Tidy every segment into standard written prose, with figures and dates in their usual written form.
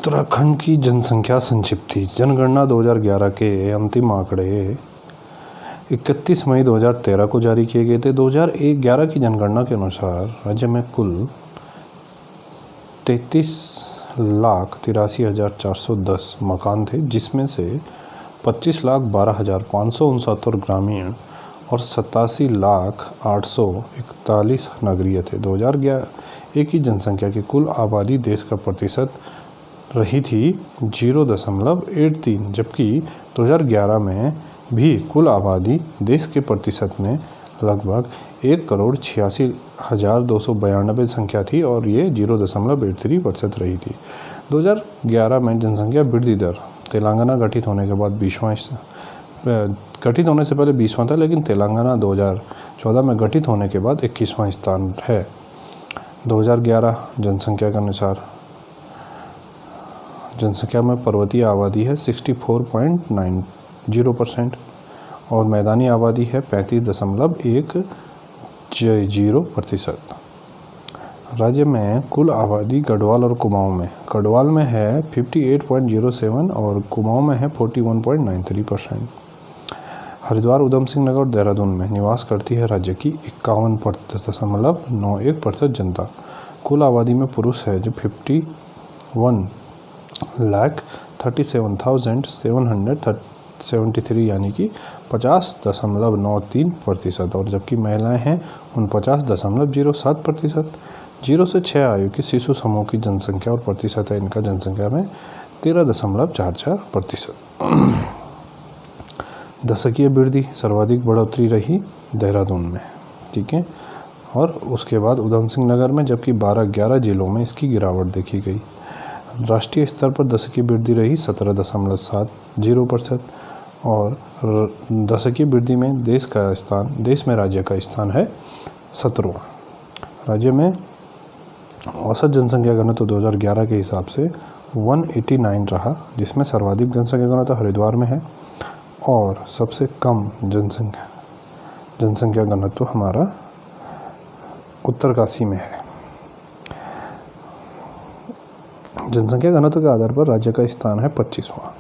उत्तराखंड की जनसंख्या संक्षिप्ति जनगणना 2011 के अंतिम आंकड़े 31 मई 2013 को जारी किए गए थे। 2011 की जनगणना के अनुसार राज्य में कुल 33,83,410 मकान थे, जिसमें से 25,12,569 ग्रामीण और 87,08,41 नगरीय थे। 2011 की जनसंख्या की कुल आबादी देश का प्रतिशत रही थी 0.83, जबकि 2011 में भी कुल आबादी देश के प्रतिशत में लगभग 1,86,292 संख्या थी और ये 0.83% रही थी। 2011 में जनसंख्या वृद्धि दर तेलंगाना गठित होने के बाद 20वां गठित होने से पहले 20वां था, लेकिन तेलंगाना 2014 में गठित होने के बाद 21वां स्थान है। 2011 जनसंख्या के अनुसार जनसंख्या में पर्वतीय आबादी है 64.90% और मैदानी आबादी है 35.10%। राज्य में कुल आबादी गढ़वाल और कुमाऊं में है 58.07 और कुमाऊं में है 41.93%। हरिद्वार, उधम सिंह नगर और देहरादून में निवास करती है राज्य की 51.91% जनता। कुल आबादी में पुरुष है जो 51,37,773 यानी कि 50.93% और जबकि महिलाएं हैं 49.07%। 0 से 6 आयु के शिशु समूह की जनसंख्या और प्रतिशत है इनका जनसंख्या में 13.44%। दशकीय वृद्धि सर्वाधिक बढ़ोतरी रही देहरादून में, ठीक है, और उसके बाद उधम सिंह नगर में, जबकि 12-11 जिलों में इसकी गिरावट देखी गई। राष्ट्रीय स्तर पर दशकीय वृद्धि रही 17.70% और दशकीय वृद्धि में देश में राज्य का स्थान है 17वां। राज्य में औसत जनसंख्या घनत्व 2011 के हिसाब से 189 रहा, जिसमें सर्वाधिक जनसंख्या घनत्व हरिद्वार में है और सबसे कम जनसंख्या घनत्व हमारा उत्तरकाशी में है। जनसंख्या घनत्व के आधार पर राज्य का स्थान है 25वां।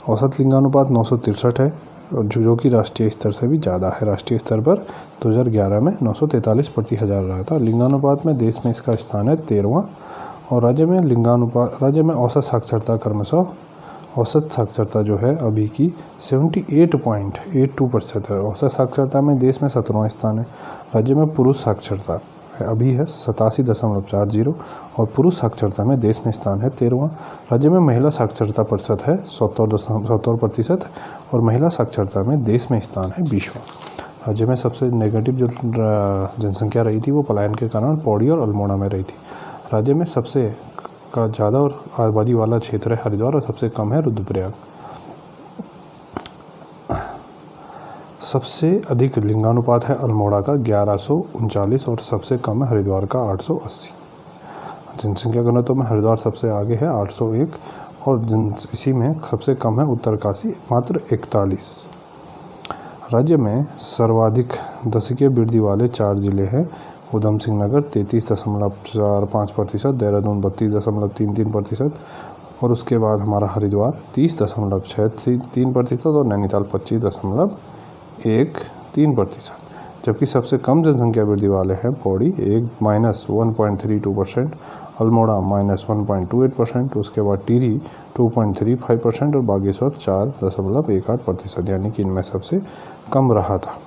औसत लिंगानुपात 963 है और जो कि राष्ट्रीय स्तर से भी ज़्यादा है। राष्ट्रीय स्तर पर 2011 में 943 प्रति हज़ार रहा था। लिंगानुपात में देश में इसका स्थान है 13वां और राज्य में औसत साक्षरता क्रमशः औसत साक्षरता जो है अभी की 78.82% है। औसत साक्षरता में देश में 17वां स्थान है। राज्य में पुरुष साक्षरता अभी है 87.40 और पुरुष साक्षरता में देश में स्थान है 13वां। राज्य में महिला साक्षरता प्रतिशत है 70% और महिला साक्षरता में देश में स्थान है 20वां। राज्य में सबसे नेगेटिव जो जनसंख्या रही थी वो पलायन के कारण पौड़ी और अल्मोड़ा में रही थी। राज्य में सबसे का ज़्यादा और आबादी वाला क्षेत्र है हरिद्वार और सबसे कम है रुद्रप्रयाग। सबसे अधिक लिंगानुपात है अल्मोड़ा का 1139 और सबसे कम है हरिद्वार का 880। जनसंख्या घनत्व में हरिद्वार सबसे आगे है 801 और इसी में सबसे कम है उत्तरकाशी मात्र 41। राज्य में सर्वाधिक दशकीय वृद्धि वाले 4 जिले हैं उधम सिंह नगर 33.45%, देहरादून 32.33% और उसके बाद हमारा हरिद्वार 30.63% और नैनीताल 25.13%। जबकि सबसे कम जनसंख्या वृद्धि वाले हैं पौड़ी -1.32%, अल्मोड़ा -1.28%, उसके बाद टिहरी 2.35% और बागेश्वर 4.18% यानी कि इनमें सबसे कम रहा था।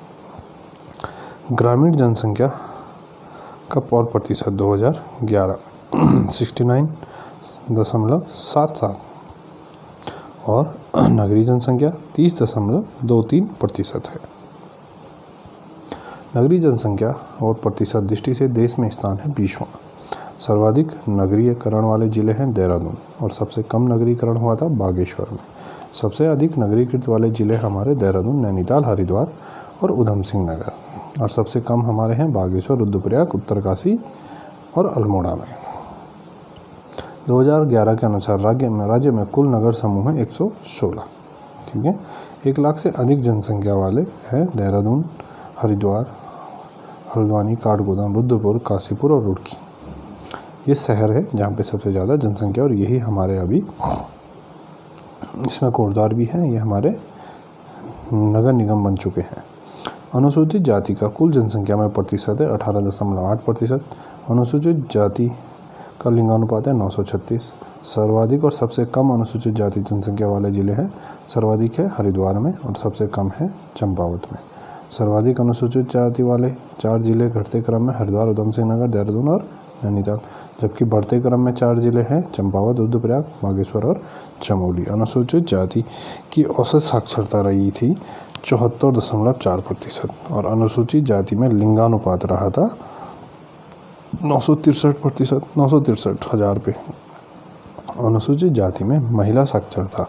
ग्रामीण जनसंख्या का और प्रतिशत 2011 में 69.77 और नगरीय जनसंख्या 30.23% है। नगरीय जनसंख्या और प्रतिशत दृष्टि से देश में स्थान है 20वां। सर्वाधिक नगरीकरण वाले जिले हैं देहरादून और सबसे कम नगरीकरण हुआ था बागेश्वर में। सबसे अधिक नगरीकृत वाले जिले हमारे देहरादून, नैनीताल, हरिद्वार और उधम सिंह नगर और सबसे कम हमारे हैं बागेश्वर, रुद्रप्रयाग, उत्तरकाशी और अल्मोड़ा में। 2011 के अनुसार राज्य में कुल नगर समूह है 116, ठीक है। 1 लाख से अधिक जनसंख्या वाले हैं देहरादून, हरिद्वार, हल्द्वानी, काठगोदाम, रुद्रपुर, काशीपुर और रुड़की। ये शहर है जहाँ पे सबसे ज़्यादा जनसंख्या, और यही हमारे अभी इसमें कोटद्वार भी है, ये हमारे नगर निगम बन चुके हैं। अनुसूचित जाति का कुल जनसंख्या में प्रतिशत है 18.8%। अनुसूचित जाति का लिंगानुपात है 936। सर्वाधिक और सबसे कम अनुसूचित जाति जनसंख्या वाले जिले हैं, सर्वाधिक है हरिद्वार में और सबसे कम है चंपावत में। सर्वाधिक अनुसूचित जाति वाले 4 जिले घटते क्रम में हरिद्वार, उधमसिंह नगर, देहरादून और नैनीताल, जबकि बढ़ते क्रम में 4 जिले हैं चंपावत, रुद्रप्रयाग, बागेश्वर और चमोली। अनुसूचित जाति की औसत साक्षरता रही थी 74.4% और अनुसूचित जाति में लिंगानुपात रहा था 963%, 963,000 पे। अनुसूचित जाति में महिला साक्षरता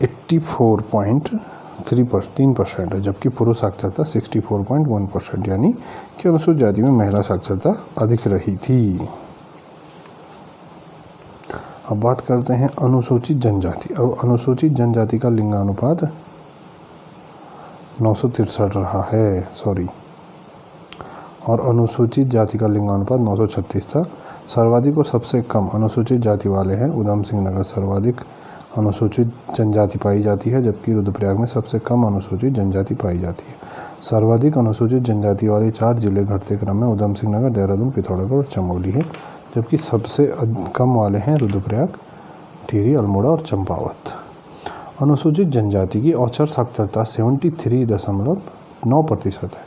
84.3% है, जबकि पुरुष साक्षरता 64.1%, यानी कि अनुसूचित जाति में महिला साक्षरता अधिक रही थी। अब बात करते हैं अनुसूचित जनजाति। अब अनुसूचित जनजाति का लिंगानुपात 963 रहा है, और अनुसूचित जाति का लिंगानुपात 936 था। सर्वाधिक और सबसे कम अनुसूचित जाति वाले हैं उधमसिंह नगर, सर्वाधिक अनुसूचित जनजाति पाई जाती है, जबकि रुद्रप्रयाग में सबसे कम अनुसूचित जनजाति पाई जाती है। सर्वाधिक अनुसूचित जनजाति वाले 4 जिले घटते क्रम में उधमसिंह नगर, देहरादून, पिथौरागढ़ और चमोली है, जबकि सबसे कम वाले हैं रुद्रप्रयाग, टिहरी, अल्मोड़ा और चंपावत। अनुसूचित जनजाति की औसत साक्षरता 73.9% है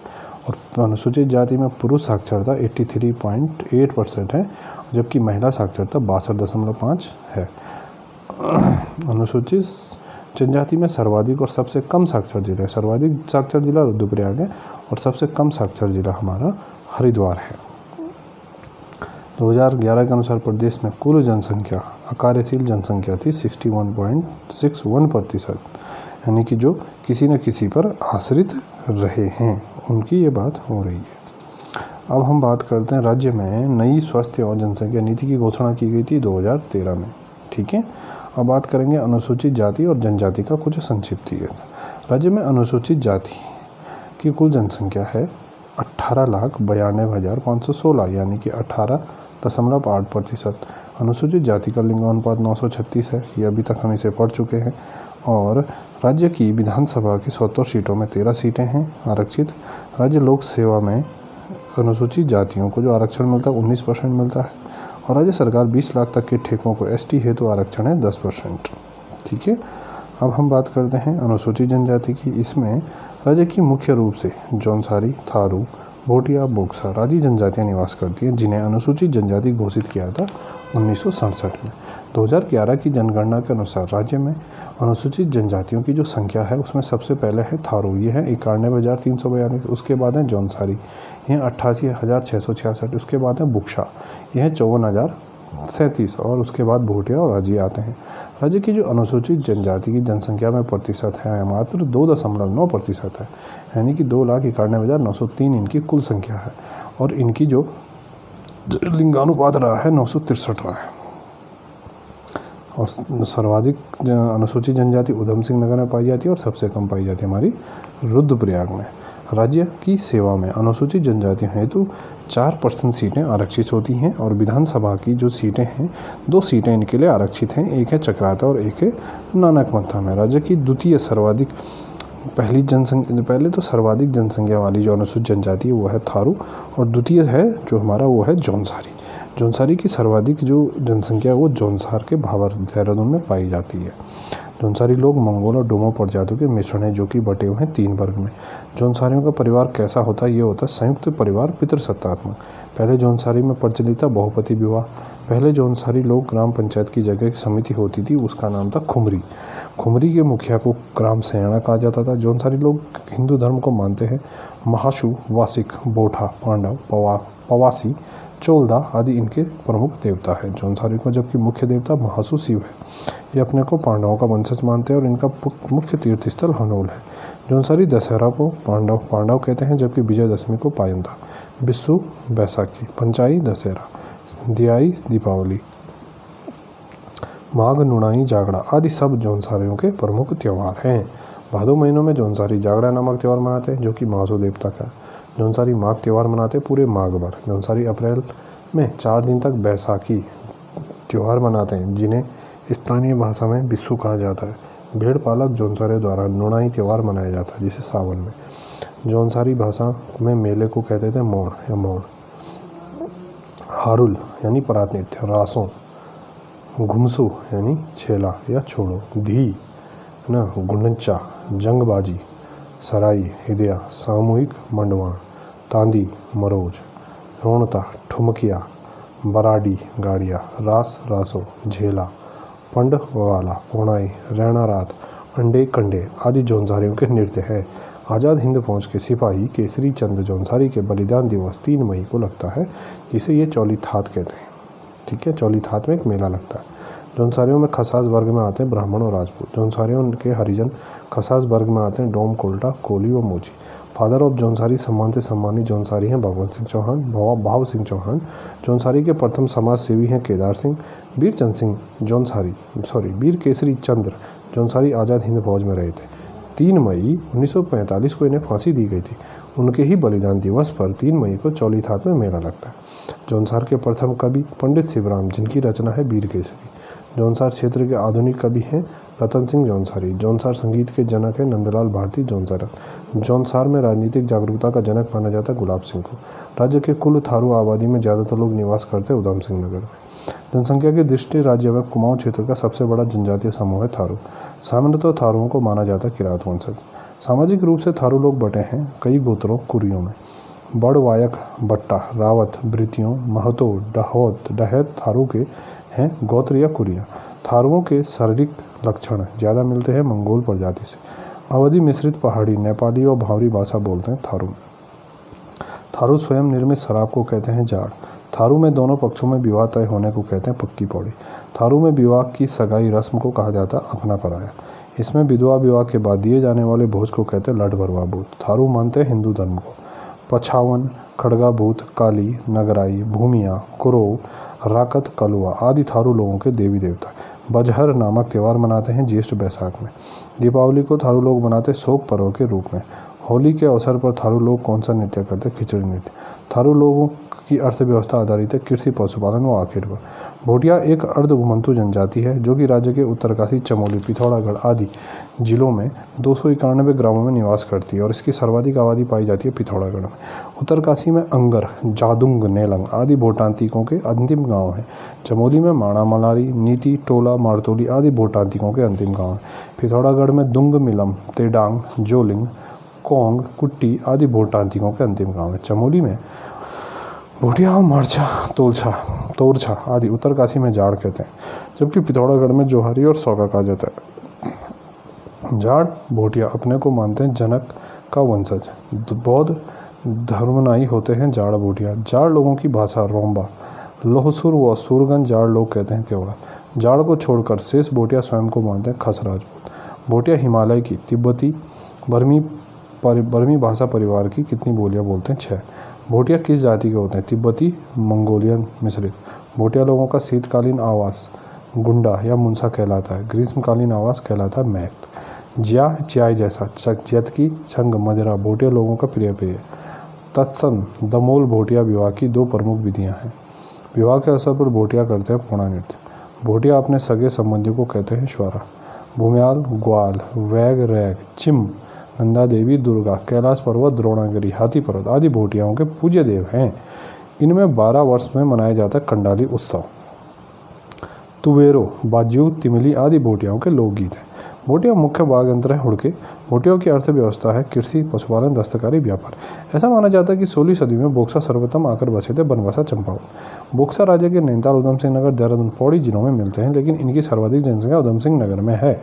और अनुसूचित जाति में पुरुष साक्षरता 83.8% है, जबकि महिला साक्षरता 62.5 है। अनुसूचित जनजाति में सर्वाधिक और सबसे कम साक्षर जिला है, सर्वाधिक साक्षर जिला रुद्रप्रयाग है और सबसे कम साक्षर जिला हमारा हरिद्वार है। 2011 के अनुसार प्रदेश में कुल जनसंख्या, अकार्यशील जनसंख्या थी 61.61%, यानी कि जो किसी न किसी पर आश्रित रहे हैं उनकी ये बात हो रही है। अब हम बात करते हैं राज्य में नई स्वास्थ्य और जनसंख्या नीति की घोषणा की गई थी 2013 में, ठीक है। अब बात करेंगे अनुसूचित जाति और जनजाति का कुछ संक्षिप्त। राज्य में अनुसूचित जाति की कुल जनसंख्या है 18,92,516, यानी कि 18.8%। अनुसूचित जाति का लिंगानुपात 936 है, ये अभी तक हम इसे पढ़ चुके हैं। और राज्य की विधानसभा की 70 सीटों में 13 सीटें हैं आरक्षित। राज्य लोक सेवा में अनुसूचित जातियों को जो आरक्षण मिलता है 19% मिलता है, और राज्य सरकार 20 लाख तक के ठेकों को एसटी हेतु आरक्षण है 10%, ठीक है। अब हम बात करते हैं अनुसूचित जनजाति की। इसमें राज्य की मुख्य रूप से जौनसारी, थारू, भोटिया, बोक्सा राजी जनजातियां निवास करती हैं, जिन्हें अनुसूचित जनजाति घोषित किया था 1967 में। 2011 की जनगणना के अनुसार राज्य में अनुसूचित जनजातियों की जो संख्या है उसमें सबसे पहले है थारू, ये है 91,342। उसके बाद है जौनसारी, ये 88,666। उसके बाद है बुक्शा, ये है 54,037, और उसके बाद भोटिया और राजी आते हैं। राज्य की जो अनुसूचित जनजाति की जनसंख्या में प्रतिशत है मात्र 2.9% है, यानी कि 2,91,903 इनकी कुल संख्या है, और इनकी जो लिंगानुपात रहा है 963 रहा है। और सर्वाधिक अनुसूचित जनजाति उधमसिंह नगर में पाई जाती है और सबसे कम पाई जाती है हमारी रुद्रप्रयाग में। राज्य की सेवा में अनुसूचित जनजाति हेतु 4% सीटें आरक्षित होती हैं, और विधानसभा की जो सीटें हैं 2 सीटें इनके लिए आरक्षित हैं, एक है चक्राता और एक है नानकमत्ता में। राज्य की द्वितीय सर्वाधिक पहले तो सर्वाधिक जनसंख्या वाली जो अनुसूचित जनजाति है वो है थारू, और द्वितीय है जो हमारा वो है जौनसारी। जौनसारी की सर्वाधिक जो जनसंख्या है वो जौनसार के भावर देहरादून में पाई जाती है। जौनसारी लोग मंगोल और डोमो प्रजातियों के मिश्रण हैं, जो कि बटे हुए हैं 3 वर्ग में। जौनसारियों का परिवार कैसा होता है? ये होता है संयुक्त परिवार पितृसत्तात्मक। पहले जौनसारी में प्रचलित था बहुपति विवाह। पहले जौनसारी लोग ग्राम पंचायत की जगह एक समिति होती थी, उसका नाम था खुमरी। खुमरी के मुखिया को ग्राम सेना कहा जाता था। जौनसारी लोग हिंदू धर्म को मानते हैं। महाशु, वासिक, बोठा, पांडव, पवासी, चोलदा आदि इनके प्रमुख देवता हैं जौनसारी को, जबकि मुख्य देवता महासु शिव है। ये अपने को पांडवों का वंशज मानते हैं और इनका मुख्य तीर्थ स्थल हनोल है। जौनसारी दशहरा को पांडव कहते हैं, जबकि विजयदशमी को पायंता, बिस्सु बैसाखी, पंचाई दशहरा, दियाई दीपावली, माघ नुणाई जागड़ा आदि सब जौनसारियों के प्रमुख त्यौहार हैं। भादो महीनों में जौनसारी जागड़ा नामक त्यौहार मनाते हैं, जो कि महासु देवता का है। जौनसारी माघ त्यौहार मनाते हैं पूरे माघ भर। जौनसारी अप्रैल में 4 दिन तक बैसाखी त्यौहार मनाते हैं, जिन्हें स्थानीय भाषा में बिस्सू कहा जाता है। भेड़ पालक जौनसारियों द्वारा नुणाई त्यौहार मनाया जाता है, जिसे सावन में। जौनसारी भाषा में मेले को कहते थे मौन या मौन। हारुल यानी परात नृत्य, रासों, घुमसू यानी छेला या छोड़ो, धी ना गुंडचा, जंगबाजी, सराई, हिदिया, सामूहिक मंडवाण, तांदी, मरोज, रोणता, ठुमकिया, बराडी, गाड़िया, रास, रासो, झेला, पंड वाला, पोणाई, रैना रात, अंडे कंडे आदि जौनसारियों के नृत्य हैं। आज़ाद हिंद फौज के सिपाही केसरी चंद जौनसारी के बलिदान दिवस 3 मई को लगता है, जिसे ये चौली थात कहते हैं। ठीक है, चौली थात में एक मेला लगता है। जौनसारियों में खसास वर्ग में आते हैं ब्राह्मण और राजपूत। जौनसारियों के हरिजन खसास वर्ग में आते हैं डोम, कोल्टा, कोली व मोची। फादर ऑफ जौनसारी सम्मान से सम्मानित जौनसारी हैं भगवंत सिंह चौहान, भाव सिंह चौहान। जौनसारी के प्रथम समाज सेवी हैं केदार सिंह। वीर केसरी चंद्र जौनसारी आज़ाद हिंद फौज में रहे थे। 3 मई 1945 को इन्हें फांसी दी गई थी। उनके ही बलिदान दिवस पर 3 मई को चौली थात में मेला लगता है। जौनसार के प्रथम कवि पंडित शिवराम, जिनकी रचना है वीर केसरी। जौनसार क्षेत्र के आधुनिक कवि हैं रतन सिंह जौनसारी। जौनसार संगीत के जनक हैं नंदलाल भारती जौनसार। जौनसार में राजनीतिक जागरूकता का जनक माना जाता है गुलाब सिंह को। राज्य के कुल थारू आबादी में ज़्यादातर लोग निवास करते हैं उधम सिंह नगर में। जनसंख्या की दृष्टि राज्य में कुमाऊं क्षेत्र का सबसे बड़ा जनजातीय समूह है थारू। सामान्यतः थारुओं को माना जाता है किरात वंशज। सामाजिक रूप से थारू लोग बटे हैं कई गोत्रों कुरियों में। बड़, वायक, बट्टा, रावत, भृतियों, महतो, डहैत थारू के हैं गोत्र या कुरिया। थारुओं के शारीरिक लक्षण ज़्यादा मिलते हैं मंगोल प्रजाति से। अवधि मिश्रित पहाड़ी, नेपाली और भावरी भाषा बोलते हैं थारू। थारू स्वयं निर्मित शराब को कहते हैं जाड़। थारू में दोनों पक्षों में विवाह तय होने को कहते हैं पक्की पौड़ी। थारू में विवाह की सगाई रस्म को कहा जाता है अपना पराया। इसमें विधवा विवाह के बाद दिए जाने वाले भोज को कहते हैं लठ भरवा भूत। थारू मानते हैं हिंदू धर्म को। पछावन, खड़गा भूत, काली, नगराई, भूमिया, कुरो, राकत, कलुआ आदि थारू लोगों के देवी देवता। बजहर नामक त्यौहार मनाते हैं ज्येष्ठ बैसाख में। दीपावली को थारू लोग मनाते शोक पर्व के रूप में। होली के अवसर पर थारू लोग कौन सा नृत्य करते हैं? खिचड़ी नृत्य। थारू लोगों की अर्थव्यवस्था आधारित है कृषि, पशुपालन व आखेट पर। भोटिया एक अर्धघुमंतु जनजाति है जो कि राज्य के उत्तरकाशी, चमोली, पिथौरागढ़ आदि जिलों में 291 ग्रामों में निवास करती है और इसकी सर्वाधिक आबादी पाई जाती है पिथौरागढ़ में। उत्तरकाशी में अंगर, जादुंग, नेलंग आदि भोटांतिकों के अंतिम गाँव हैं। चमोली में माणा, मलारी, नीति, टोला, मारतोली आदि भोटांतिकों के अंतिम गाँव हैं। पिथौरागढ़ में दुंग, मिलम, तेडांग, जोलिंग, कोंग, कुट्टी आदि भोटांतिकों के अंतिम गाँव हैं। चमोली में भोटिया, मरछा, तोरछा आदि। उत्तरकाशी में जाड़ कहते हैं, जबकि पिथौरागढ़ में जोहारी और सौगा कहा जाता है। जाड़ भोटिया अपने को मानते हैं जनक का वंशज। बौद्ध धर्मनाई होते हैं जाड़ भोटिया। जाड़ लोगों की भाषा रोम्बा, लोहसुर व सुरगन जाड़ लोग कहते हैं त्यौहार। जाड़ को छोड़कर शेष भोटिया स्वयं को मानते हैं खस राजपूत। भोटिया हिमालय की, तिब्बती, बर्मी भाषा परिवार की कितनी बोलियां बोलते हैं? 6। भोटिया किस जाति के होते हैं? तिब्बती, मंगोलियन मिश्रित। भोटिया लोगों का शीतकालीन आवास गुंडा या मुंसा कहलाता है। ग्रीष्मकालीन आवास कहलाता है मैत। ज्या, च्याय जैसा, जतकी, छंग, मदिरा भोटिया लोगों का प्रिय पेय। तत्सन, दमोल भोटिया विवाह की 2 प्रमुख विधियां हैं। विवाह के अवसर पर भोटिया करते हैं पोणा नृत्य। भोटिया अपने सगे संबंधियों को कहते हैं श्वारा। भूम्याल, ग्वाल, वैग, रैग, चिम, नंदा देवी, दुर्गा, कैलाश पर्वत, द्रोणागिरी, हाथी पर्वत आदि भोटियाओं के पूज्य देव हैं। इनमें 12 वर्ष में मनाया जाता है कंडाली उत्सव। तुवेरो, बाज्यू, तिमिली आदि भोटियाओं के लोकगीत हैं। भोटिया मुख्य बाग यंत्र है हुड़के। भोटियों की अर्थव्यवस्था है कृषि, पशुपालन, दस्तकारी, व्यापार। ऐसा माना जाता है कि 16वीं सदी में बोक्सा सर्वप्रथम आकर बसे थे बनवासा, चंपावत। बोक्सा राज्य के नैनीताल, उधम सिंह नगर, देहरादून, पौड़ी जिलों में मिलते हैं, लेकिन इनकी सर्वाधिक जनसंख्या उधम सिंह नगर में है।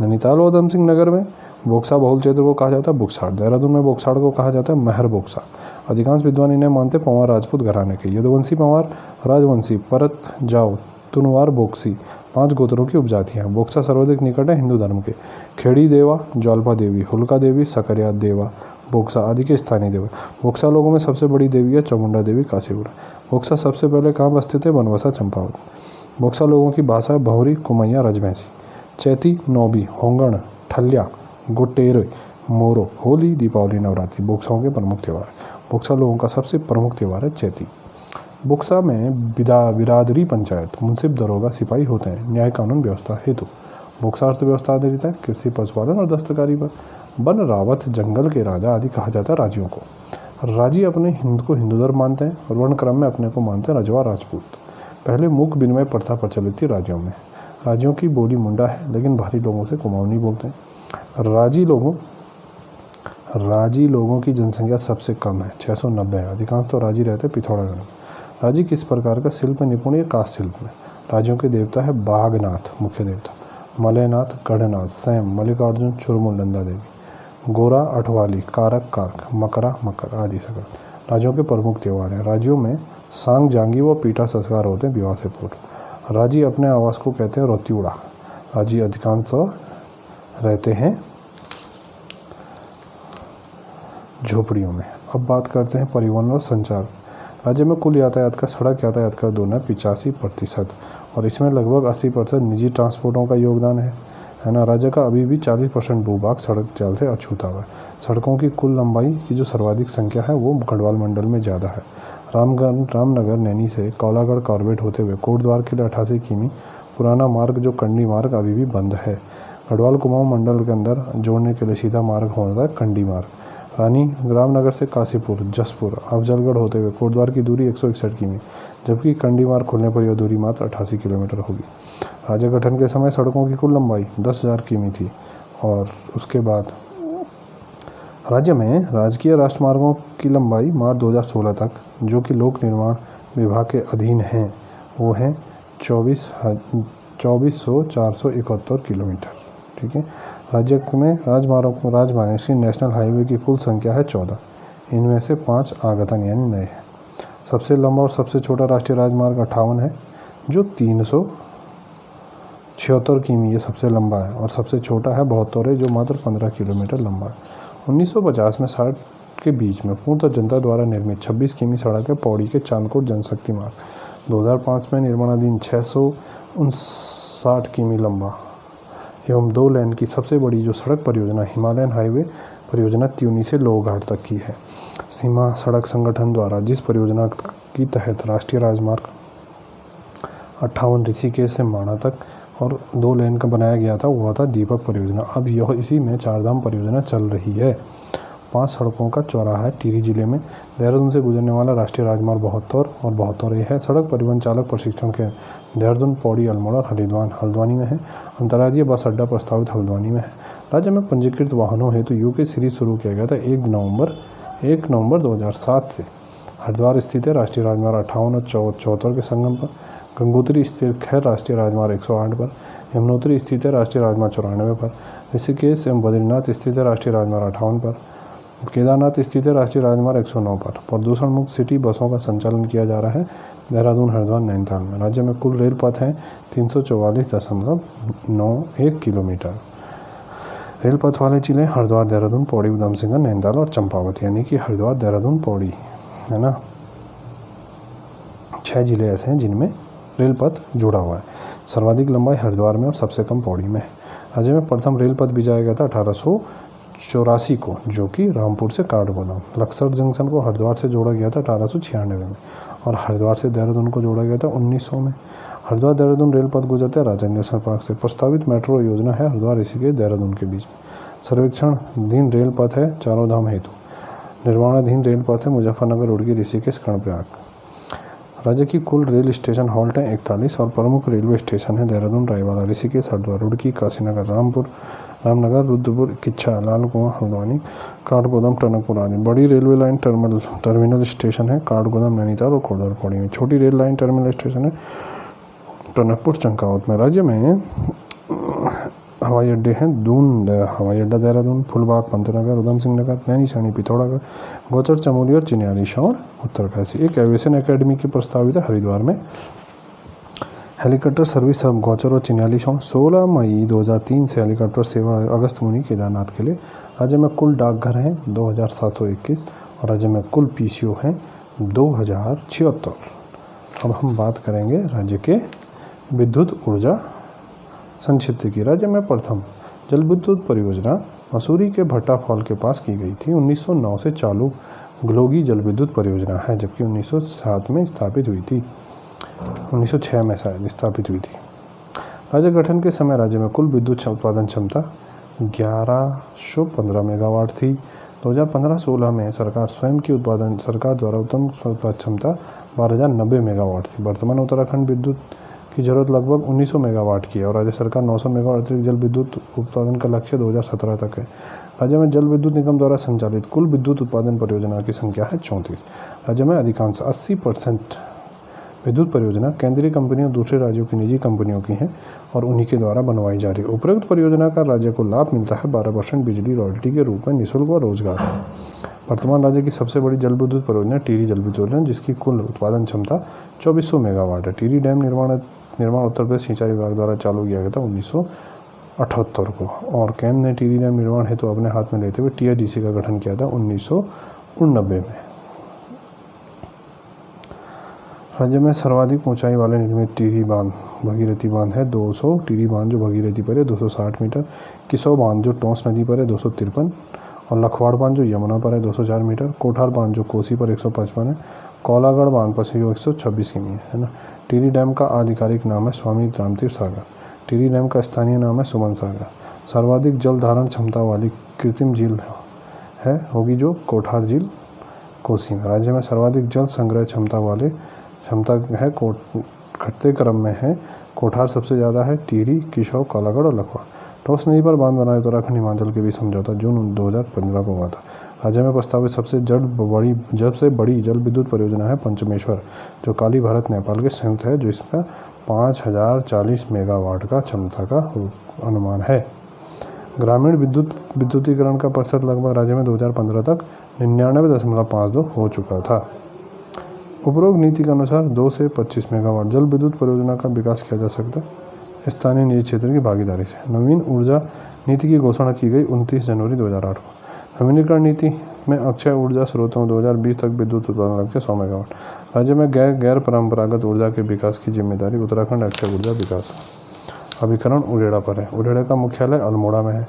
नैनीताल और उधम सिंह नगर में बोक्सा बहुल क्षेत्र को कहा जाता है बुक्साड़। देहरादून में बोक्साड़ को कहा जाता है महर बोक्सा। अधिकांश विद्वान इन्हें मानते पंवार राजपूत घराने के। यदुवंशी पंवार, राजवंशी, परत जाओ, तुनवार, बोक्सी 5 गोत्रों की उपजातियाँ। बोक्सा सर्वाधिक निकट है हिंदू धर्म के। खेड़ी देवा, ज्वाल्पा देवी, हुलका देवी, सकरिया देवा, बोक्सा आदि के स्थानीय देवा। बोक्सा लोगों में सबसे बड़ी देवी है चामुंडा देवी, काशीपुरा। बोक्सा सबसे पहले कहाँ बसते थे? बनवासा, चंपावत। बोक्सा लोगों की भाषा भौरी, कुमैया, रजभैंसी। चैती, नौबी, होंगण, ठल्या, गुटेर, मोरो। होली, दीपावली, नवरात्रि बोक्साओं के प्रमुख त्यौहार। बोक्सा लोगों का सबसे प्रमुख त्यौहार है चैती। बुक्सा में बिरादरी पंचायत, मुंसिफ, दरोगा, सिपाही होते हैं न्याय कानून व्यवस्था हेतु। बुक्सा अर्थव्यवस्था आधारित है कृषि, पशुपालन और दस्तकारी पर। वन, रावत, जंगल के राजा आदि कहा जाता है राजियों को। राजी अपने को हिंदू धर्म मानते हैं और वर्ण क्रम में अपने को मानते हैं रजवा, राजपूत। पहले मूक विनिमय प्रथा प्रचलित थी राज्यों में। राज्यों की बोली मुंडा है, लेकिन बाहरी लोगों से कुमाऊनी बोलते हैं। राजी लोगों की जनसंख्या सबसे कम है, 690 है। अधिकांश तो राजी रहते हैं पिथौरागढ़ में। राजी किस प्रकार का शिल्प में निपुण है? काष्ठ शिल्प में। राज्यों के देवता है बाघनाथ, मुख्य देवता, मलयनाथ, गढ़नाथ, सैम, मल्लिकार्जुन, चुरमुल, नंदा देवी, गोरा, अठवाली, कारक, कार्क, मकरा, मकर आदि सकल। राज्यों के प्रमुख त्यौहार हैं। राज्यों में सांग, जांगी व पीठा संस्कार होते हैं विवाह से पूर्व। राजी अपने आवास को कहते हैं रोत्यूड़ा। राजी अधिकांश रहते हैं झोपड़ियों में। अब बात करते हैं परिवहन और संचार। राज्य में कुल यातायात का, सड़क यातायात का दोना 85% और इसमें लगभग 80% निजी ट्रांसपोर्टों का योगदान है ना। राज्य का अभी भी 40% भूभाग सड़क जाल से अछूता हुआ है। सड़कों की कुल लंबाई की जो सर्वाधिक संख्या है वो गढ़वाल मंडल में ज़्यादा है। रामनगर नैनी से कौलागढ़ कॉर्बेट होते हुए कोटद्वार के लिए 88 किमी पुराना मार्ग जो कंडी मार्ग अभी भी बंद है। गढ़वाल कुमाऊं मंडल के अंदर जोड़ने के लिए सीधा मार्ग होता है कंडी मार्ग। रामनगर से काशीपुर, जसपुर, अफजलगढ़ होते हुए कोटद्वार की दूरी 161 किमी, जबकि कंडी मार्ग खुलने पर यह दूरी मात्र 88 किलोमीटर होगी। राज्य गठन के समय सड़कों की कुल लंबाई 10,000 किमी थी और उसके बाद राज्य में राजकीय राष्ट्रमार्गों की लंबाई मार्च 2016 तक, जो कि लोक निर्माण विभाग के अधीन हैं, वो हैं 24,471 किलोमीटर। ठीक है। राज्य में राजमार्ग की नेशनल हाईवे की कुल संख्या है 14, इनमें से 5 आगतन यानी नए हैं। सबसे लंबा और सबसे छोटा राष्ट्रीय राजमार्ग 58 है जो 376 किमी, ये सबसे लंबा है, और सबसे छोटा है 72 है जो मात्र 15 किलोमीटर लंबा है। 1950 में 60 के बीच में पूर्णतः जनता द्वारा निर्मित 26 किमी सड़क है पौड़ी के चांदकोट जनशक्ति मार्ग। 2005 में निर्माणाधीन 659 किमी लंबा एवं 2 लेन की सबसे बड़ी जो सड़क परियोजना हिमालयन हाईवे परियोजना त्यूनी से लोहघाट तक की है। सीमा सड़क संगठन द्वारा जिस परियोजना की तहत राष्ट्रीय राजमार्ग 58 ऋषिकेश से माणा तक और 2 लेन का बनाया गया था, वह था दीपक परियोजना। अब यह इसी में चारधाम परियोजना चल रही है। 5 सड़कों का चौराहा है टिहरी जिले में। देहरादून से गुजरने वाला राष्ट्रीय राजमार्ग 72 और 72 है। सड़क परिवहन चालक प्रशिक्षण केंद्र देहरादून, पौड़ी, अल्मोड़ा और हल्द्वानी में है। अंतर्राज्यीय बस अड्डा प्रस्तावित हल्द्वानी में है। राज्य में पंजीकृत वाहनों हेतु यूके सीरीज शुरू किया गया था 1 नवंबर 2007 से। हरिद्वार स्थित है राष्ट्रीय राजमार्ग 58 और 74 के संगम पर। गंगोत्री स्थित है राष्ट्रीय राजमार्ग 108 पर। यमुनोत्री स्थित है राष्ट्रीय राजमार्ग 94 पर। ऋषिकेश एवं बद्रीनाथ स्थित है राष्ट्रीय राजमार्ग 58 पर। केदारनाथ स्थित है राष्ट्रीय राजमार्ग 109 पर। प्रदूषण मुक्त सिटी बसों का संचालन किया जा रहा है देहरादून, हरिद्वार, नैनीताल में। राज्य में कुल रेल पथ हैं 344.91 किलोमीटर। रेल पथ वाले जिले हरिद्वार, देहरादून, पौड़ी, उधमसिंह, नैनीताल और चंपावत, यानी कि हरिद्वार, देहरादून, पौड़ी, है ना। 6 जिले ऐसे हैं जिनमें रेल पथ जुड़ा हुआ है। सर्वाधिक लंबाई हरिद्वार में और सबसे कम पौड़ी में है। राज्य में प्रथम रेल पथ बिछाया गया था 1884 को, जो कि रामपुर से काठगोदाम। लक्सर जंक्शन को हरिद्वार से जोड़ा गया था 1896 में और हरिद्वार से देहरादून को जोड़ा गया था 1900 में। हरिद्वार देहरादून रेल पथ गुजरते हैं राजा नेशनल पार्क से। प्रस्तावित मेट्रो योजना है हरिद्वार ऋषिकेश देहरादून के बीच में। सर्वेक्षणाधीन रेल पथ है चारों धाम हेतु। निर्माणाधीन रेल पथ है मुजफ्फरनगर, रुड़की, ऋषिकेश, कर्णप्रयाग। राज्य की कुल रेल स्टेशन हॉल्ट हैं 41 और प्रमुख रेलवे स्टेशन है देहरादून, रायवाला, ऋषिकेश, हरिद्वार, रुड़की, काशीनगर, रामनगर, रुद्रपुर, किच्छा, लालकुआं, हल्द्वानी, काठगोदाम, टनकपुर आदि। बड़ी रेलवे लाइन टर्मिनल स्टेशन है काठगोदाम, नैनीताल और कोटद्वार, पौड़ी में। छोटी रेल लाइन टर्मिनल स्टेशन है टनकपुर, चंकावत में। राज्य में हवाई अड्डे हैं दून हवाई अड्डा देहरादून, फुलबाग, पंतनगर, उधमसिंह नगर, नैनीसैनी, पिथौरागढ़, गौचर, चमोली और चिन्याली शौड़, उत्तरकाशी। एक एविएशन एकेडमी की प्रस्तावित है हरिद्वार में। हेलीकॉप्टर सर्विस सब गौचर और चिन्याली शौड़। 16 मई 2003 से हेलीकॉप्टर सेवा अगस्त मुनि केदारनाथ के लिए। राज्य में कुल डाकघर हैं 2721 और राज्य में कुल पीसीओ हैं 2076। अब हम बात करेंगे राज्य के विद्युत ऊर्जा संक्षिप्त की। राज्य में प्रथम जल विद्युत परियोजना मसूरी के भट्टा फॉल के पास की गई थी। 1909 से चालू ग्लोगी जल विद्युत परियोजना है, जबकि 1907 में स्थापित हुई थी, 1906 में शायद स्थापित हुई थी। राज्य गठन के समय राज्य में कुल विद्युत उत्पादन क्षमता 1115 मेगावाट थी। 2015-16 में सरकार द्वारा उत्पन्न क्षमता 12,090 मेगावाट थी। वर्तमान उत्तराखंड विद्युत की जरूरत लगभग 1900 मेगावाट की है और राज्य सरकार 900 मेगावाट अतिरिक्त जल विद्युत उत्पादन का लक्ष्य 2017 तक है। राज्य में जल विद्युत निगम द्वारा संचालित कुल विद्युत उत्पादन परियोजना की संख्या है 34। राज्य में अधिकांश 80% विद्युत परियोजना केंद्रीय कंपनियों दूसरे राज्यों की निजी कंपनियों की हैं और उन्हीं के द्वारा बनवाई जा रही है। उपरोक्त परियोजना का राज्य को लाभ मिलता है 12% बिजली रॉयल्टी के रूप में निःशुल्क व रोजगार। वर्तमान राज्य की सबसे बड़ी जल विद्युत परियोजना टिहरी जल विद्युत परियोजना, जिसकी कुल उत्पादन क्षमता 2400 मेगावाट है। टिहरी डैम निर्माण उत्तर प्रदेश सिंचाई विभाग द्वारा चालू किया गया था 1978 को और केंद्र ने टिहरी डैम निर्माण हेतु अपने हाथ में लेते हुए TIDC का गठन किया था 1989 में। राज्य में सर्वाधिक ऊंचाई वाले निर्मित टिहरी बांध भगीरथी बांध है 200, टिहरी बांध जो भगीरथी पर है 260 मीटर, किसो बांध जो टोंस नदी पर है 253 और लखवाड़ बांध जो यमुना पर है 204 मीटर, कोठार बांध जो कोसी पर 155 है, कौलागढ़ बांध पर जो 126 किमी है ना। टिहरी डैम का आधिकारिक नाम है स्वामी रामतीर्थ सागर। टिहरी डैम का स्थानीय नाम है सुमन सागर। सर्वाधिक जल धारण क्षमता वाली कृत्रिम झील है होगी जो कोठार झील कोसी में। राज्य में सर्वाधिक जल संग्रह क्षमता है घटते क्रम में है। कोठार सबसे ज़्यादा है, टिहरी, किशोर, कौलागढ़ और लखवाड़। टोंस नदी पर बांध बनाए उत्तराखंड हिमाचल के बीच समझौता जून 2015 को हुआ था। राज्य में प्रस्तावित सबसे बड़ी जल विद्युत परियोजना है पंचमेश्वर, जो काली भारत नेपाल के संयुक्त है, जो इसका 5040 मेगावाट का क्षमता का अनुमान है। ग्रामीण विद्युतीकरण का प्रतिशत लगभग राज्य में 2015 तक 99.52 हो चुका था। उपरोक्त नीति के अनुसार 2 से 25 मेगावाट जल विद्युत परियोजना का विकास किया जा सकता है स्थानीय निजी क्षेत्र की भागीदारी से। नवीन ऊर्जा नीति की घोषणा की गई 29 जनवरी 2008 को। नवीनीकरण नीति में अक्षय ऊर्जा स्रोतों 2020 तक विद्युत उत्पादन लक्ष्य 100 मेगावाट। राज्य में गैर परंपरागत ऊर्जा के विकास की जिम्मेदारी उत्तराखंड अक्षय ऊर्जा विकास अभिकरण उड़ेड़ा पर है। उड़ेड़ा का मुख्यालय अल्मोड़ा में है।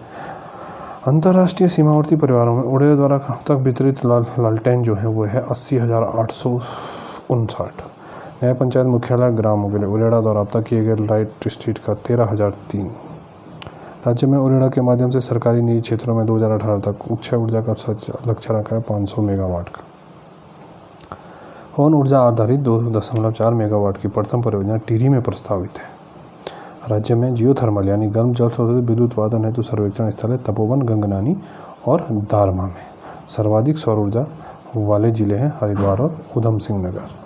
अंतर्राष्ट्रीय सीमावर्ती परिवारों में उड़ेड़ा द्वारा तक वितरित लालटेन जो है वो है 80,859। नया पंचायत मुख्यालय ग्राम मुगेली उड़ेड़ा द्वारा अब तक किए गए लाइट स्ट्रीट का 13,003। राज्य में उड़ेड़ा के माध्यम से सरकारी निजी क्षेत्रों में 2018 तक अक्षय ऊर्जा का लक्ष्य रखा है 500 मेगावाट का। पवन ऊर्जा आधारित 2.4 मेगावाट की प्रथम परियोजना टिहरी में प्रस्तावित है। राज्य में जियोथर्मल यानी गर्म जल स्रोत विद्युत उत्पादन हेतु सर्वेक्षण स्थल है तपोवन, गंगनानी और दारमा में। सर्वाधिक सौर ऊर्जा वाले जिले हैं हरिद्वार और उधम सिंह नगर।